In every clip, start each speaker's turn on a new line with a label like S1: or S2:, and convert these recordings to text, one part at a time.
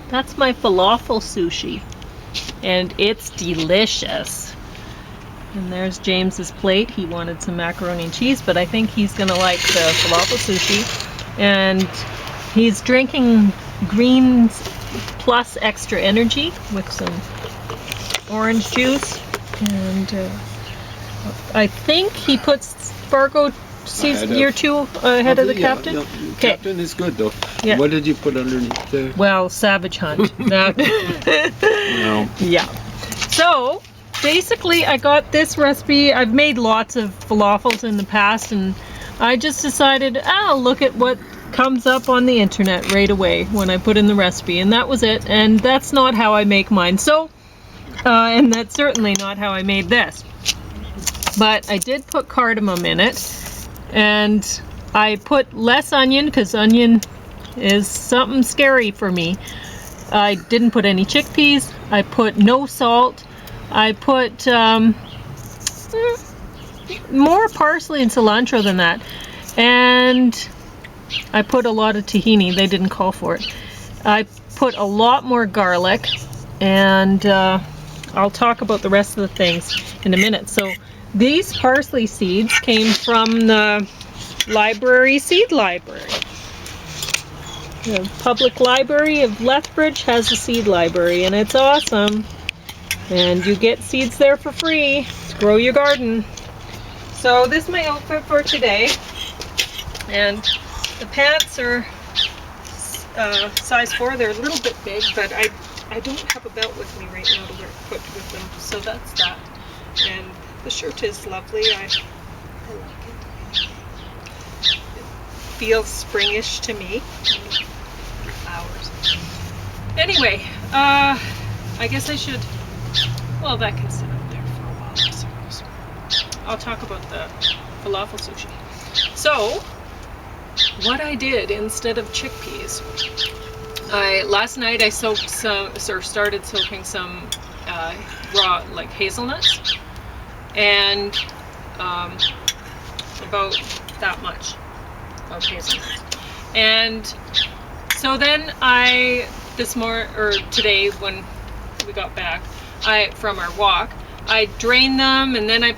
S1: That's my falafel sushi, and it's delicious. And there's James's plate. He wanted some macaroni and cheese, but I think he's gonna like the falafel sushi. And he's drinking greens plus extra energy with some orange juice. And I think he puts Fargo year 2 ahead of the captain.
S2: Yeah, captain is good though.
S1: Yeah.
S2: What did you put underneath there?
S1: Well, Savage Hunt. That.
S2: No.
S1: Yeah. So basically, I got this recipe. I've made lots of falafels in the past, and I just decided I'll look at what comes up on the internet right away when I put in the recipe, and that was it. And that's not how I make mine. So, and that's certainly not how I made this. But I did put cardamom in it. And I put less onion because onion is something scary for me. I didn't put any chickpeas. I put no salt. I put more parsley and cilantro than that. And I put a lot of tahini. They didn't call for it. I put a lot more garlic. And I'll talk about the rest of the things in a minute. So these parsley seeds came from the library, seed library. The public library of Lethbridge has a seed library, and it's awesome. And you get seeds there for free to grow your garden. So this is my outfit for today. And the pants are size 4. They're a little bit big, but I don't have a belt with me right now to put with them. So that's that. And the shirt is lovely. I like it. It feels springish to me. Flowers. Anyway, I guess I should. Well, that can sit up there for a while, I suppose. I'll talk about the falafel sushi. So, what I did instead of chickpeas, last night I started soaking some raw hazelnuts. And about that much of hazelnuts. And so then today when we got back from our walk, I drained them and then I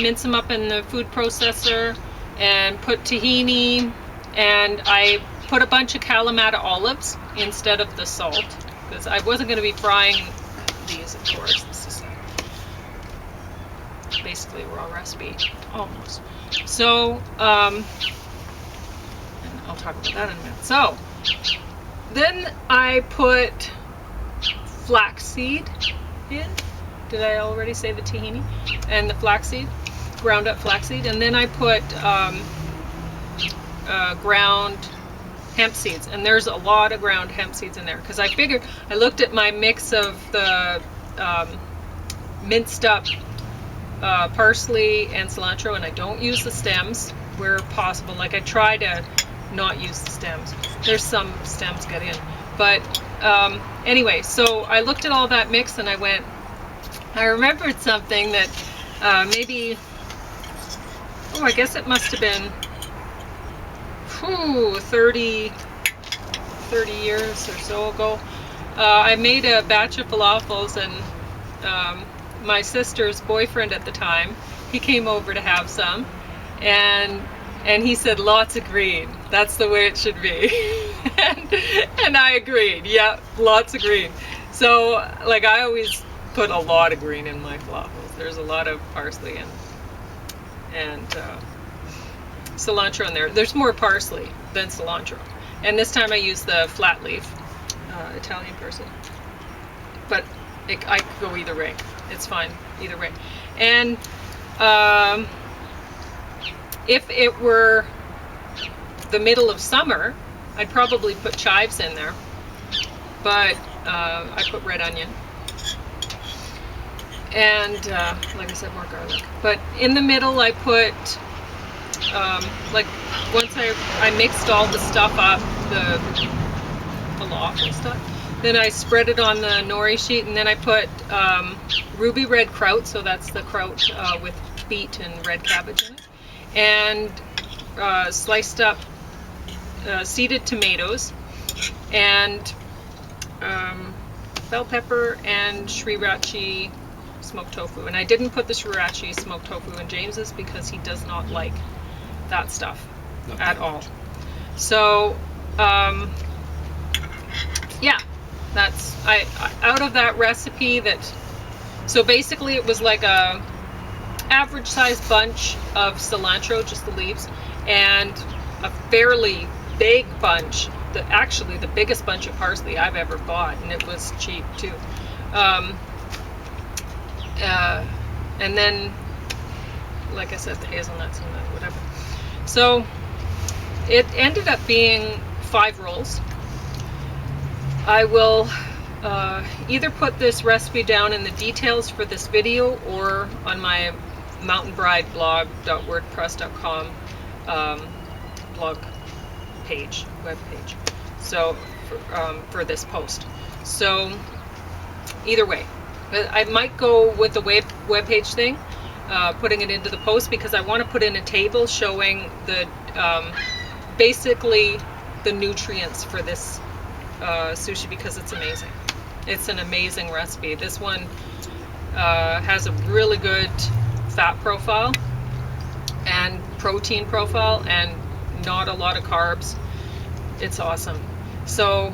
S1: mince them up in the food processor and put tahini, and I put a bunch of kalamata olives instead of the salt because I wasn't going to be frying these, of course. This is basically a raw recipe, almost. So, and I'll talk about that in a minute. So, then I put flaxseed in. Did I already say the tahini? And the flaxseed, ground up flaxseed. And then I put ground hemp seeds. And there's a lot of ground hemp seeds in there. Because I figured, I looked at my mix of the minced up parsley and cilantro, and I don't use the stems where possible. Like I try to not use the stems. There's some stems get in, but anyway, so I looked at all that mix and I remembered something that maybe, I guess it must have been 30 years or so ago. I made a batch of falafels, and my sister's boyfriend at the time, he came over to have some, and he said lots of green. That's the way it should be. and I agreed. Yeah, lots of green. So I always put a lot of green in my falafels. There's a lot of parsley and cilantro in there. There's more parsley than cilantro. And this time I used the flat leaf Italian parsley. But I could go either way. It's fine either way. And if it were the middle of summer, I'd probably put chives in there. But I put red onion. And like I said, more garlic. But in the middle I put, once I mixed all the stuff up, the falafel stuff, then I spread it on the nori sheet, and then I put ruby red kraut, so that's the kraut with beet and red cabbage in it, and sliced up seeded tomatoes, and bell pepper, and sriracha smoked tofu. And I didn't put the sriracha smoked tofu in James's because he does not like that stuff at all. So, yeah, that's I out of that recipe so basically it was like a average sized bunch of cilantro, just the leaves, and a fairly big bunch, actually the biggest bunch of parsley I've ever bought, and it was cheap too. And then, like I said, the hazelnuts and the whatever. So it ended up being 5 rolls. I will either put this recipe down in the details for this video or on my mountainbrideblog.wordpress.com blog page, web page. So for this post. So either way, I might go with the web page thing, putting it into the post, because I want to put in a table showing the basically the nutrients for this sushi, because it's amazing. It's an amazing recipe. This one has a really good fat profile and protein profile and not a lot of carbs. It's awesome. So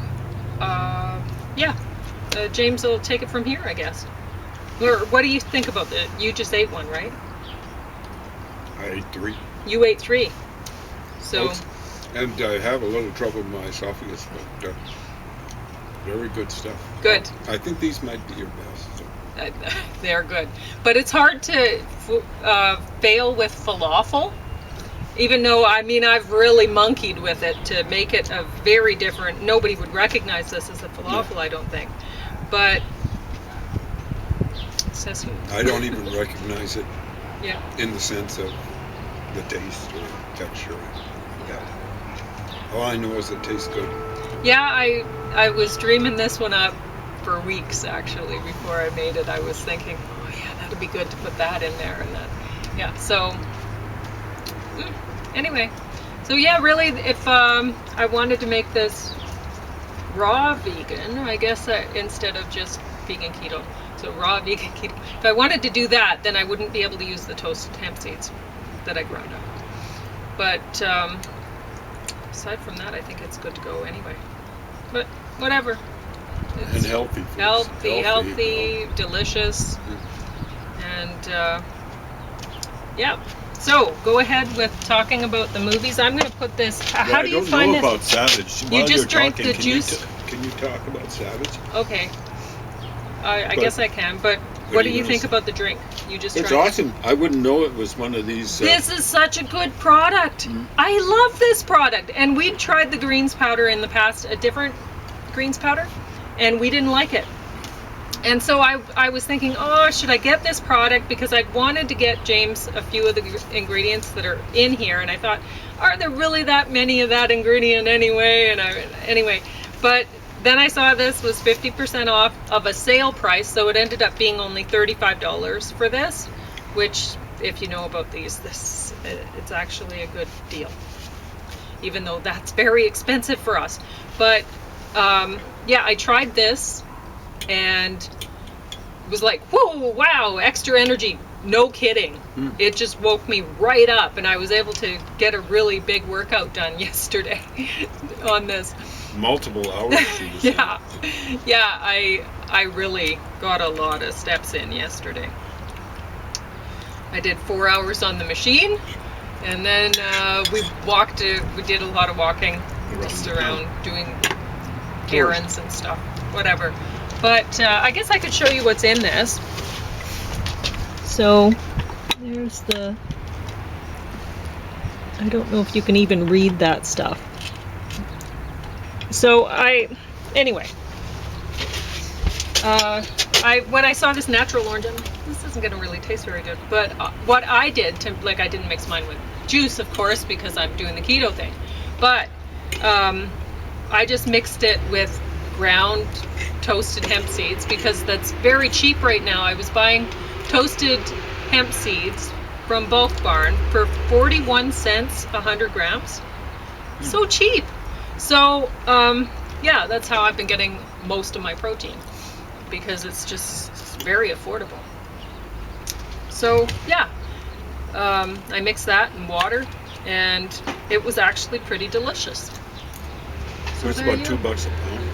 S1: yeah, James will take it from here, I guess. Or what do you think about it? You just ate one, right?
S2: I ate 3.
S1: You ate 3. So.
S2: And I have a little trouble with my esophagus, but very good stuff.
S1: Good.
S2: I think these might be your best. So.
S1: They're good. But it's hard to fail with falafel. Even though, I mean, I've really monkeyed with it to make it a very different, nobody would recognize this as a falafel, I don't think. But
S2: I don't even recognize it in the sense of the taste or texture. All I know is it tastes good.
S1: Yeah, I was dreaming this one up for weeks, actually, before I made it. I was thinking, oh yeah, that'd be good to put that in there and that. Yeah, so anyway, so yeah, really, if I wanted to make this raw vegan, I guess instead of just vegan keto, so raw vegan keto, if I wanted to do that, then I wouldn't be able to use the toasted hemp seeds that I ground up. But aside from that, I think it's good to go anyway. But whatever.
S2: And healthy.
S1: Healthy, delicious. And yeah. So go ahead with talking about the movies. I'm going to put this. How do you find this?
S2: I don't know about Savage.
S1: You just drank the juice.
S2: Can you talk about Savage?
S1: Okay. I guess I can. But what do you think about the drink? You just
S2: It's
S1: tried
S2: awesome. I wouldn't know it was one of these.
S1: This is such a good product. I love this product. And we tried the greens powder in the past, a different greens powder, and we didn't like it. And so I was thinking, oh, should I get this product? Because I wanted to get James a few of the ingredients that are in here. And I thought, are there really that many of that ingredient anyway? Anyway, but then I saw this was 50% off of a sale price. So it ended up being only $35 for this, which if you know about these, it's actually a good deal, even though that's very expensive for us. But yeah, I tried this and was like, whoa, wow, extra energy. No kidding. It just woke me right up, and I was able to get a really big workout done yesterday on this.
S2: Multiple hours.
S1: Yeah, I really got a lot of steps in yesterday. I did 4 hours on the machine, and then we did a lot of walking just around doing errands and stuff, whatever. But I guess I could show you what's in this. So there's I don't know if you can even read that stuff. So anyway, when I saw this natural orange, I'm like, this isn't gonna really taste very good. But what I did I didn't mix mine with juice, of course, because I'm doing the keto thing. But I just mixed it with ground toasted hemp seeds, because that's very cheap right now. I was buying toasted hemp seeds from Bulk Barn for 41 cents 100 grams. So cheap. So yeah, that's how I've been getting most of my protein because it's just very affordable. So yeah, I mixed that in water, and it was actually pretty delicious.
S2: So it's about $2 a pound.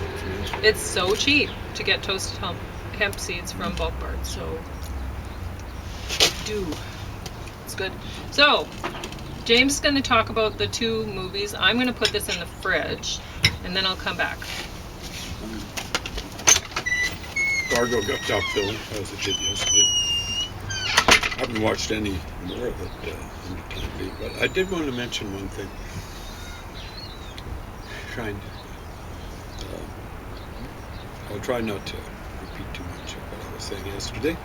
S1: It's so cheap to get toasted hemp seeds from Bulk Barn, so it's good. So James is going to talk about the 2 movies. I'm going to put this in the fridge, and then I'll come back.
S2: Fargo got top billing as it did yesterday. I haven't watched any more of it independently, but I did want to mention one thing. I'll try not to repeat too much of what I was saying yesterday.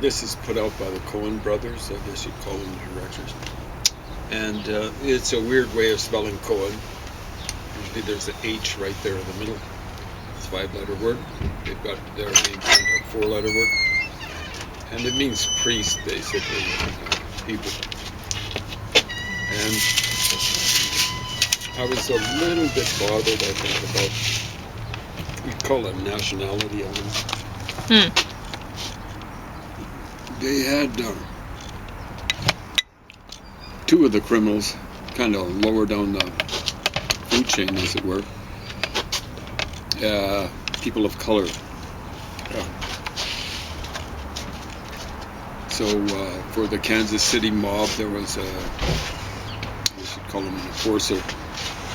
S2: This is put out by the Coen brothers, I guess you'd call them the directors. And it's a weird way of spelling Coen. Usually there's an H right there in the middle. It's a 5-letter word. They've got their name a 4-letter word. And it means priest, basically, people. And I was a little bit bothered, I think, about, we call it nationality elements. They had 2 of the criminals, kind of lower down the food chain, as it were, people of color. So for the Kansas City mob, there was we should call him an enforcer,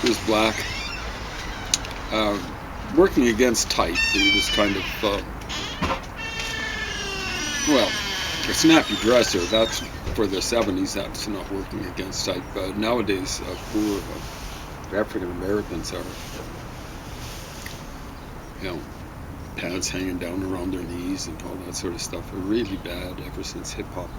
S2: who was black, working against type. He was kind of, well, a snappy dresser. That's for the 70s. That's not working against type. Nowadays, poor African Americans are, pants hanging down around their knees and all that sort of stuff are really bad ever since hip hop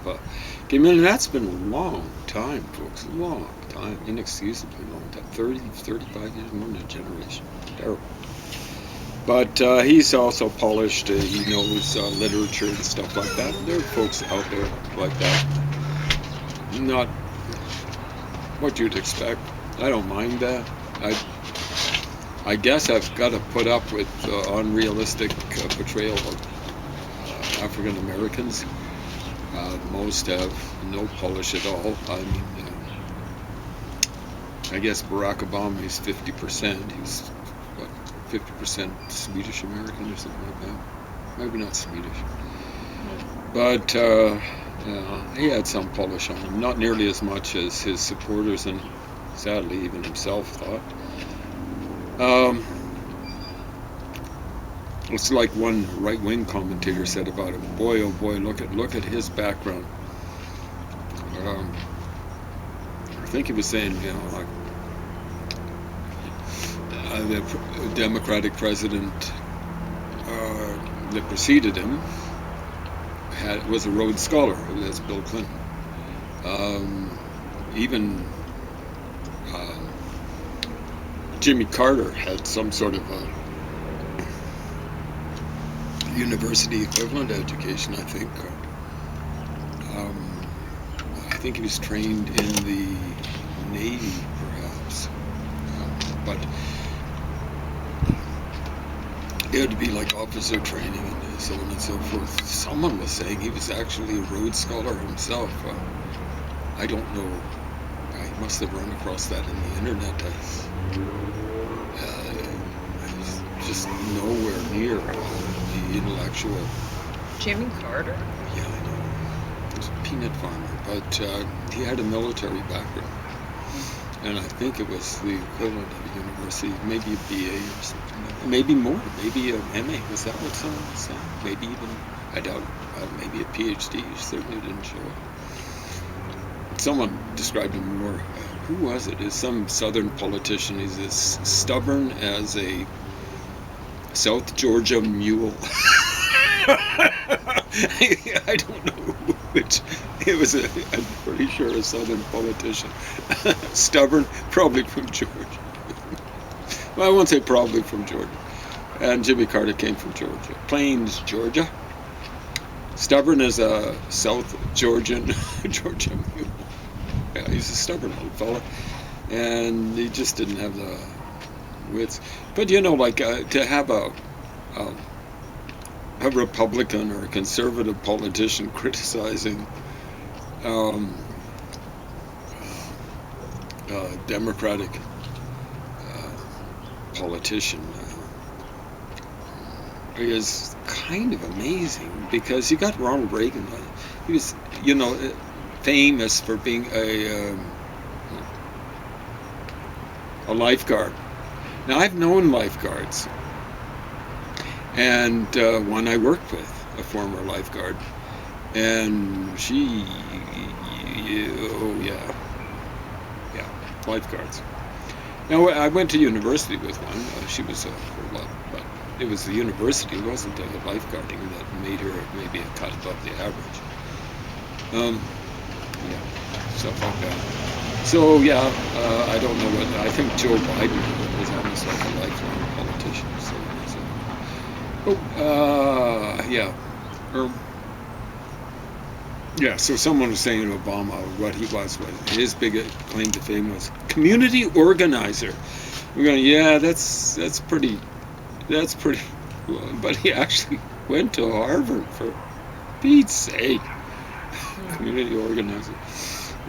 S2: came in. And that's been a long time, folks. A long time, inexcusably long time. 30, 35 years, more than a generation. Terrible. But he's also polished. He knows literature and stuff like that. There are folks out there like that. Not what you'd expect. I don't mind that. I guess I've got to put up with unrealistic portrayal of African Americans. Most have no polish at all. I mean, I guess Barack Obama is 50%. He's 50% Swedish American or something like that. Maybe not Swedish. But he had some polish on him. Not nearly as much as his supporters and sadly even himself thought. It's like one right-wing commentator said about him. Boy, oh boy, look at his background. I think he was saying, like the Democratic president that preceded him was a Rhodes Scholar. That's Bill Clinton. Even Jimmy Carter had some sort of a university equivalent education, I think. I think he was trained in the Navy, perhaps. But it had to be like officer training and so on and so forth. Someone was saying he was actually a Rhodes Scholar himself. I don't know. I must have run across that in the internet. I was just nowhere near the intellectual.
S1: Jimmy Carter?
S2: Yeah, I know. He was a peanut farmer, but he had a military background. And I think it was the equivalent of a university, maybe a BA or something like that. Maybe more, maybe a MA. Was that what someone was saying? Maybe even, I doubt, maybe a PhD. He certainly didn't show it. Someone described him more, who was it? Is some southern politician. He's as stubborn as a South Georgia mule. I don't know which. It was, I'm pretty sure, a southern politician. Stubborn, probably from Georgia. Well, I won't say probably from Georgia. And Jimmy Carter came from Georgia. Plains, Georgia. Stubborn as a South Georgia mule. Yeah, he's a stubborn old fella. and he just didn't have the wits. But you know, like to have a Republican or a conservative politician criticizing Democratic politician is kind of amazing, because you got Ronald Reagan. He was, you know, famous for being a lifeguard. Now, I've known lifeguards, and one I worked with, a former lifeguard, and she, oh yeah, lifeguards. Now, I went to university with one. She was a lot, but it was the university, it wasn't the lifeguarding that made her maybe a cut above the average. Yeah, stuff like that. So yeah, I don't know what. I think Joe Biden was almost like a lifelong politician. Yeah. Yeah, so someone was saying Obama, what he was his big claim to fame was community organizer. We're going, yeah, that's pretty, but he actually went to Harvard, for Pete's sake. Community organizer.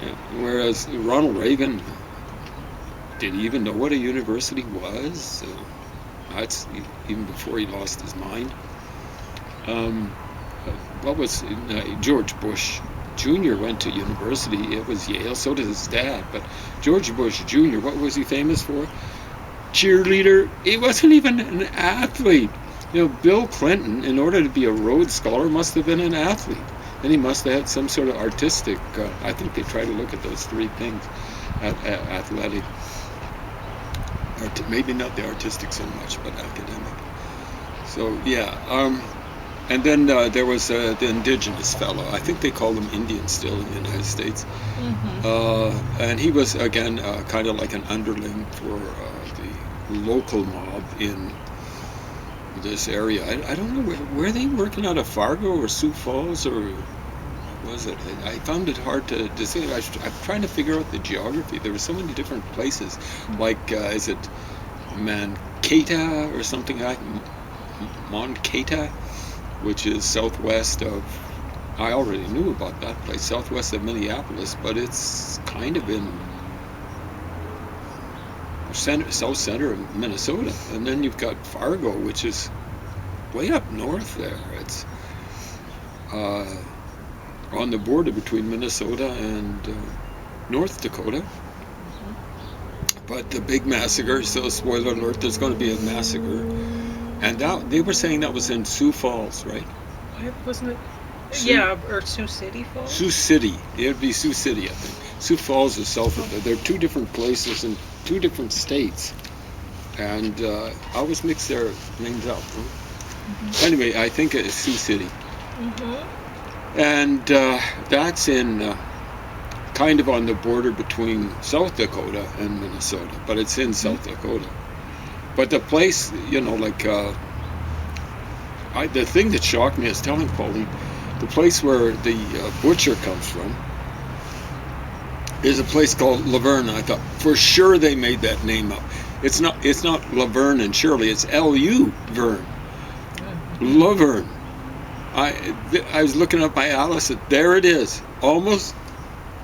S2: Yeah. Whereas Ronald Reagan, did he even know what a university was? That's even before he lost his mind. What was George Bush Jr. went to university. It was Yale. So did his dad. But George Bush Jr., what was he famous for? Cheerleader. He wasn't even an athlete. You know, Bill Clinton, in order to be a Rhodes Scholar, must have been an athlete. And he must have had some sort of artistic. I think they try to look at those three things: athletic, maybe not the artistic so much, but academic. So yeah. And then there was the indigenous fellow. I think they call them Indians still in the United States. Mm-hmm. And he was, again, kind of like an underling for the local mob in this area. I don't know, were they working out of Fargo or Sioux Falls, or was it? I found it hard to say. I'm trying to figure out the geography. There were so many different places. Like, is it Mankato or something like Mankato? Which is southwest of, I already knew about that place, southwest of Minneapolis, but it's kind of in south center of Minnesota. And then you've got Fargo, which is way up north there. It's on the border between Minnesota and North Dakota. But the big massacre, so spoiler alert, there's going to be a massacre. And that, they were saying that was in Sioux Falls, right?
S1: Wasn't it? Yeah, or Sioux City Falls?
S2: Sioux City. It would be Sioux City, I think. Sioux Falls is south of there. They're two different places in two different states. And I always mix their names up. Huh? Mm-hmm. Anyway, I think it's Sioux City. Mm-hmm. And that's in kind of on the border between South Dakota and Minnesota. But it's in South Dakota. But the place, you know, like, the thing that shocked me is telling Pauline, the place where the butcher comes from is a place called Laverne. I thought, for sure they made that name up. It's not Laverne and Shirley, it's L-U Verne. Laverne. I was looking up my Alice, there it is. Almost,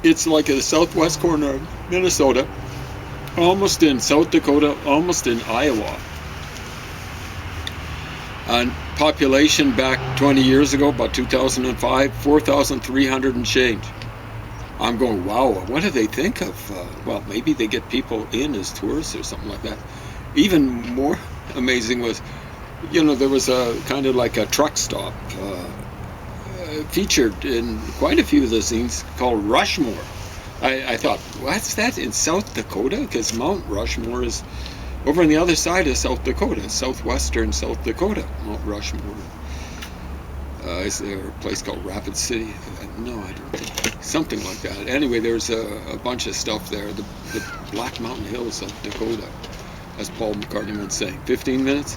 S2: it's like at the southwest corner of Minnesota. Almost in South Dakota, almost in Iowa. And population back 20 years ago, about 2005, 4,300 and change. I'm going, wow, what do they think of? Well, maybe they get people in as tourists or something like that. Even more amazing was, you know, there was a kind of like a truck stop featured in quite a few of the scenes called Rushmore. I thought, what's that in South Dakota? Because Mount Rushmore is over on the other side of South Dakota, southwestern South Dakota. Mount Rushmore. Is there a place called Rapid City? No, I don't think. Something like that. Anyway, there's a bunch of stuff there. The Black Mountain Hills of Dakota, as Paul McCartney was saying. 15 minutes?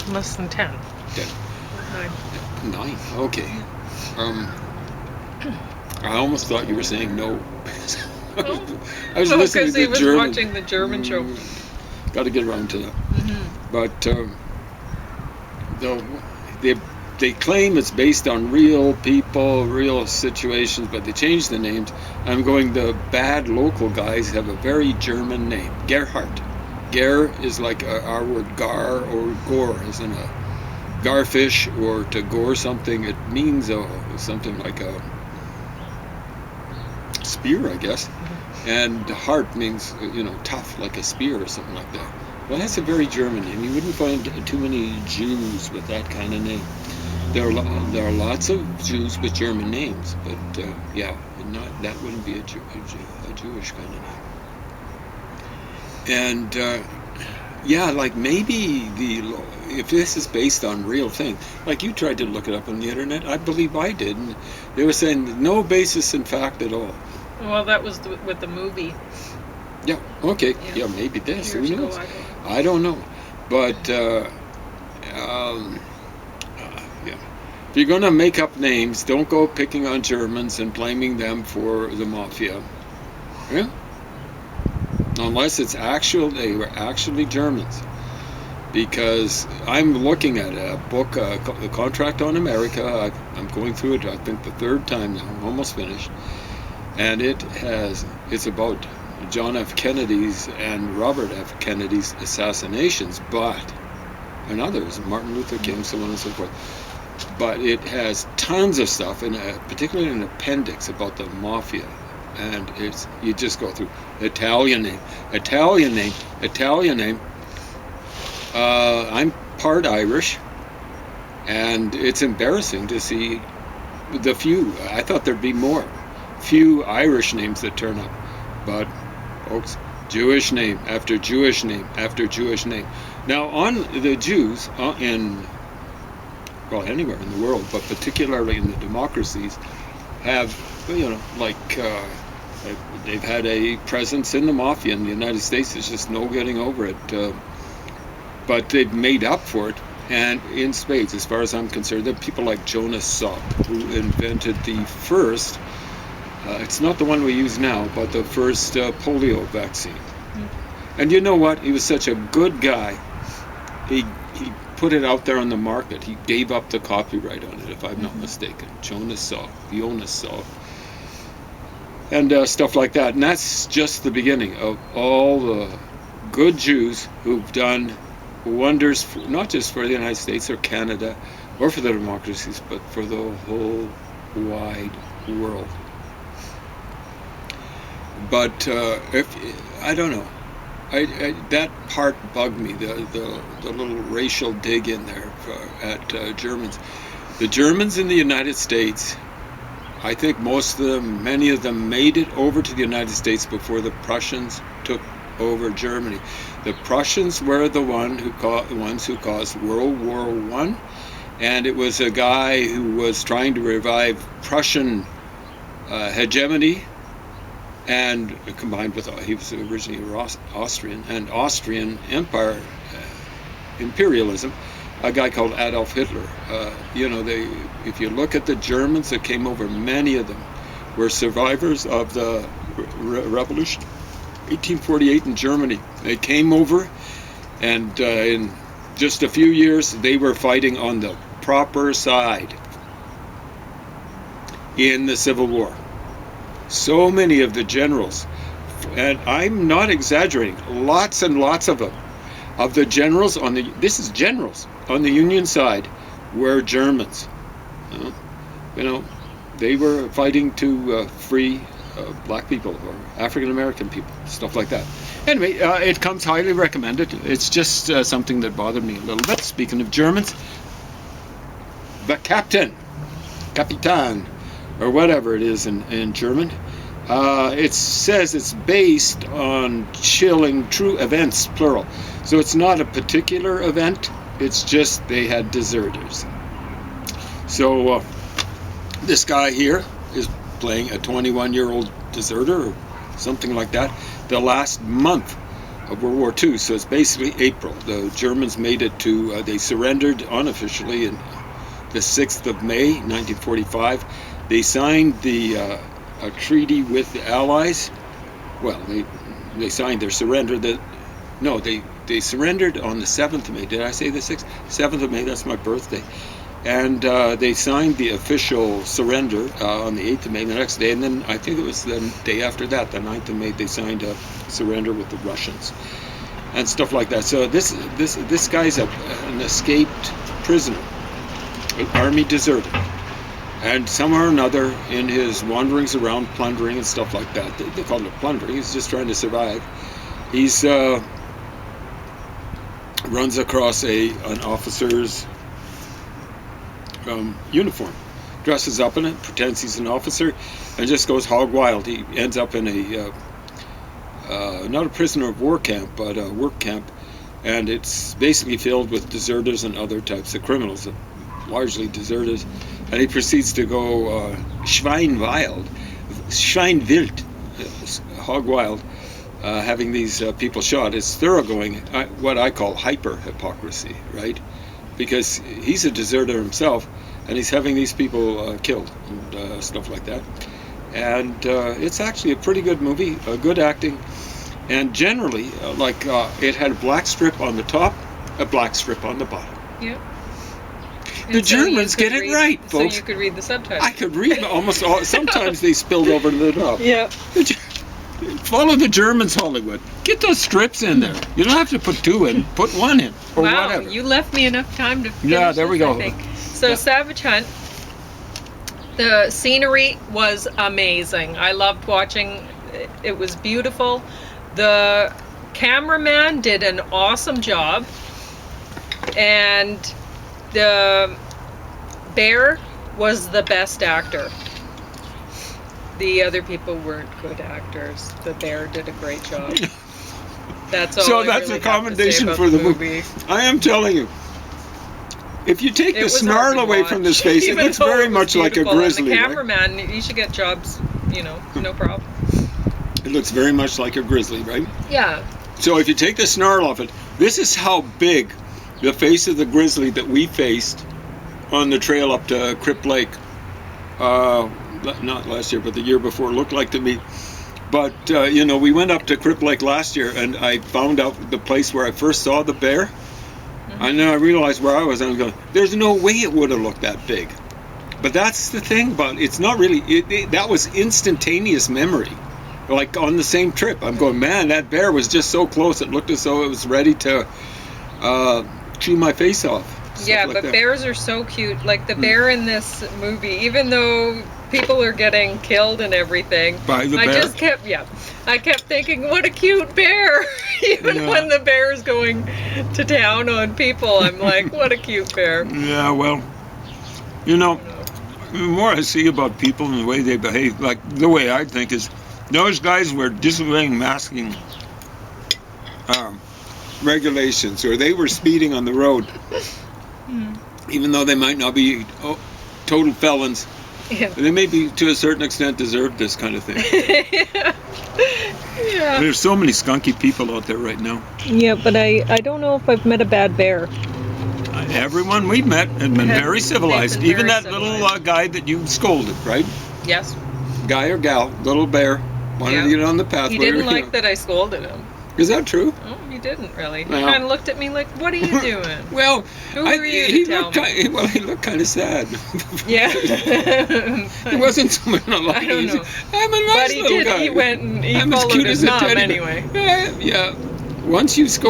S1: Less than 10.
S2: 10. 9. Okay. I almost thought you were saying no. I was
S1: Oh,
S2: listening
S1: because
S2: to
S1: he
S2: the
S1: was
S2: German.
S1: watching the German show.
S2: Got to get around to that.
S1: Mm-hmm.
S2: But they claim it's based on real people, real situations, but they changed the names. I'm going, the bad local guys have a very German name, Gerhardt. Ger is like our word gar or gore, isn't a garfish, or to gore something. It means something like a spear, I guess. And heart means, tough, like a spear or something like that. Well, that's a very German name. You wouldn't find too many Jews with that kind of name. There are lots of Jews with German names, but that wouldn't be a Jewish kind of name. And like maybe if this is based on real things, like you tried to look it up on the internet, I believe I did, and they were saying no basis in fact at all.
S1: Well, that was with the movie.
S2: Yeah. Okay. Yeah. Maybe this. Who knows? I don't know. But if you're going to make up names, don't go picking on Germans and blaming them for the mafia. Yeah? Unless they were actually Germans. Because I'm looking at a book, a Contract on America. I'm going through it, I think, the third time now. I'm almost finished. And it's about John F. Kennedy's and Robert F. Kennedy's assassinations, and others, Martin Luther King, so on and so forth. But it has tons of stuff, particularly an appendix about the mafia. And you just go through Italian name. I'm part Irish, and it's embarrassing to see the few. I thought there'd be few Irish names that turn up. But, folks, Jewish name after Jewish name after Jewish name. Now, on the Jews anywhere in the world, but particularly in the democracies, have, they've had a presence in the mafia in the United States. There's just no getting over it. But they've made up for it, and in spades, as far as I'm concerned. There are people like Jonas Salk, who invented the first, it's not the one we use now, but the first polio vaccine. Mm-hmm. And you know what? He was such a good guy. He put it out there on the market. He gave up the copyright on it, if I'm not mistaken. Jonas Salk. And stuff like that. And that's just the beginning of all the good Jews who've done wonders, not just for the United States or Canada or for the democracies, but for the whole wide world. But I don't know. That part bugged me, the little racial dig in there at Germans. The Germans in the United States, I think many of them made it over to the United States before the Prussians took over Germany. The Prussians were the ones who caused World War I, and it was a guy who was trying to revive Prussian hegemony, and combined with, he was originally Austrian, and Austrian Empire, imperialism, a guy called Adolf Hitler. If you look at the Germans that came over, many of them were survivors of the revolution, 1848 in Germany. They came over, and in just a few years, they were fighting on the proper side in the Civil War. So many of the generals, and I'm not exaggerating, lots and lots of them, of the generals this is generals on the Union side, were Germans. They were fighting to free black people or African American people, stuff like that. Anyway, it comes highly recommended. It's just something that bothered me a little bit. Speaking of Germans, the Kapitan, or whatever it is in German. It says it's based on chilling true events, plural. So it's not a particular event, it's just they had deserters. So this guy here is playing a 21-year-old deserter or something like that, the last month of World War II. So it's basically April. The Germans made it to, they surrendered unofficially in the 6th of May, 1945. They signed a treaty with the Allies well, they signed their surrender. They surrendered on the 7th of May. Did I say the 6th? 7th of May, that's my birthday. And they signed the official surrender on the 8th of May, the next day. And then I think it was the day after that, the 9th of May, they signed a surrender with the Russians and stuff like that. So this guy's an escaped prisoner, an army deserter. And somehow or another, in his wanderings around plundering and stuff like that, they call it plundering, he's just trying to survive. He's runs across an officer's uniform, dresses up in it, pretends he's an officer, and just goes hog wild. He ends up in not a prisoner of war camp, but a work camp, and it's basically filled with deserters and other types of criminals, largely deserters. And he proceeds to go Schweinwild, hog wild, having these people shot. It's thoroughgoing, what I call hyper-hypocrisy, right? Because he's a deserter himself, and he's having these people killed and stuff like that. And it's actually a pretty good movie, good acting, and generally, it had a black strip on the top, a black strip on the bottom.
S1: Yeah.
S2: The Germans get it right, folks.
S1: So you could read the subtitles.
S2: I could read almost all. Sometimes they spilled over to the top.
S1: Yeah.
S2: Follow the Germans, Hollywood. Get those strips in there. You don't have to put 2 in. Put 1 in, or whatever.
S1: Wow, you left me enough time to finish.
S2: Yeah, there we go.
S1: I think. So Savage Hunt. The scenery was amazing. I loved watching. It was beautiful. The cameraman did an awesome job, and the bear was the best actor. The other people weren't good actors. The bear did a great job. That's all.
S2: So that's a commendation for the movie. I am telling you, if you take the snarl away from this face, it looks very much like a grizzly.
S1: And the cameraman, right? You should get jobs, no problem.
S2: It looks very much like a grizzly, right?
S1: Yeah.
S2: So if you take the snarl off it, this is how big the face of the grizzly that we faced on the trail up to Crip Lake, not last year, but the year before, looked like to me. But, we went up to Crip Lake last year, and I found out the place where I first saw the bear. Mm-hmm. And then I realized where I was, and I was going, there's no way it would have looked that big. But that's the thing about it. It's not really, that was instantaneous memory. Like on the same trip, I'm going, man, that bear was just so close, it looked as though it was ready to chew my face off.
S1: Yeah, but bears are so cute. Like the bear in this movie, even though people are getting killed and everything,
S2: by the bear?
S1: I kept thinking, what a cute bear. Even when the bear's going to town on people, I'm like, what a cute bear.
S2: Yeah, well, the more I see about people and the way they behave, like the way I think is, those guys were disobeying masking regulations, or they were speeding on the road, even though they might not be total felons.
S1: Yeah.
S2: They may be, to a certain extent, deserve this kind of thing.
S1: Yeah.
S2: There's so many skunky people out there right now.
S1: Yeah, but I don't know if I've met a bad bear.
S2: Everyone we've met has been very civilized. Even that little guy that you scolded, right?
S1: Yes.
S2: Guy or gal, little bear, wanted to get on the path.
S1: He didn't like that I scolded him.
S2: Is that true?
S1: Oh, he didn't really. He
S2: Well,
S1: kind of looked at me like, what are you doing?
S2: Well,
S1: who are you to tell me?
S2: He looked kind of sad.
S1: Yeah.
S2: He wasn't someone like
S1: I don't know.
S2: I'm a nice
S1: but he
S2: little
S1: did.
S2: guy.
S1: He went and he
S2: I'm as
S1: followed
S2: cute
S1: his
S2: as a
S1: mom
S2: teddy bear.
S1: anyway.
S2: Yeah. Once you scold